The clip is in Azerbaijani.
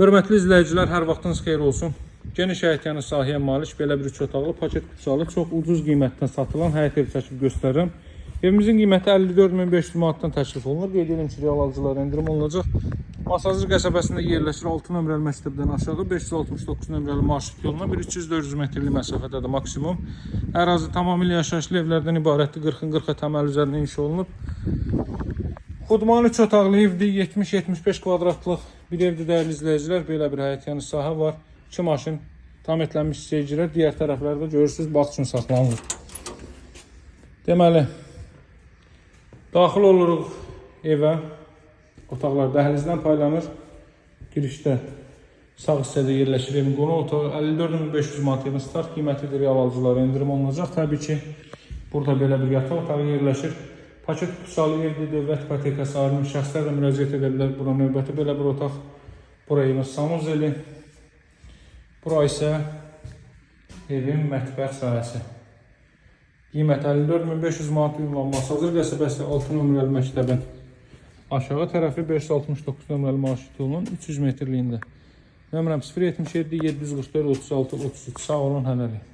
Hörmətli izləyicilər, hər vaxtınız xeyir olsun. Geniş həyətyanı sahəyə malik belə bir 3 otaqlı paket qutusalı çox ucuz qiymətdən satılan həyət evi çəkib göstərirəm. Evimizin qiyməti 54.500 manatdan təklif olunur. Qeyd edim ki, real alıcılara endirim olunacaq. Masazır qəsəbəsində yerləşir 6 nömrəli məktəbdən aşağı 569 nömrəli marşrut yoluna 300-400 metrlik məsafədədir maksimum. Ərazi tamamilə yaşayışlı evlərdən ibarətdir. 40-ın 40-a təməl üzərində inşa olunub. Xudman 3 otaqlı evdir, 70-75 kvadratlıq bir evdir dəyərli izləyicilər. Belə bir həyətyanı sahə var. 2 maşın tam etlənmiş seyircilər. Digər tərəflərdə görürsünüz, bağ üçün saxlanılır. Deməli, daxil oluruq evə. Otaqlar dəhlizdən paylanır. Girişdə sağ hissədə yerləşir evin qonaq otağı. 54.500 manat start qiymətidir, real alıcılara endirim olunacaq. Təbii ki, burada belə bir yataq otağı yerləşir. Paket qutusalı evdir, dövlət ipotekası ayrılmış şəxslər də müraciət edə bilər. Bura növbəti belə bir otaq. Bura evin sanuzeli. Bura isə evin mətbəx sahəsi. Qiymət 54.500 manat ünvan Masazır qəsəbəsi 6 nömrəli məktəbin aşağı tərəfi 569 nömrəli marşrut yolunun 300 metrliyində. Nömrəm 077 744 36 33. Sağ olun, hələlik.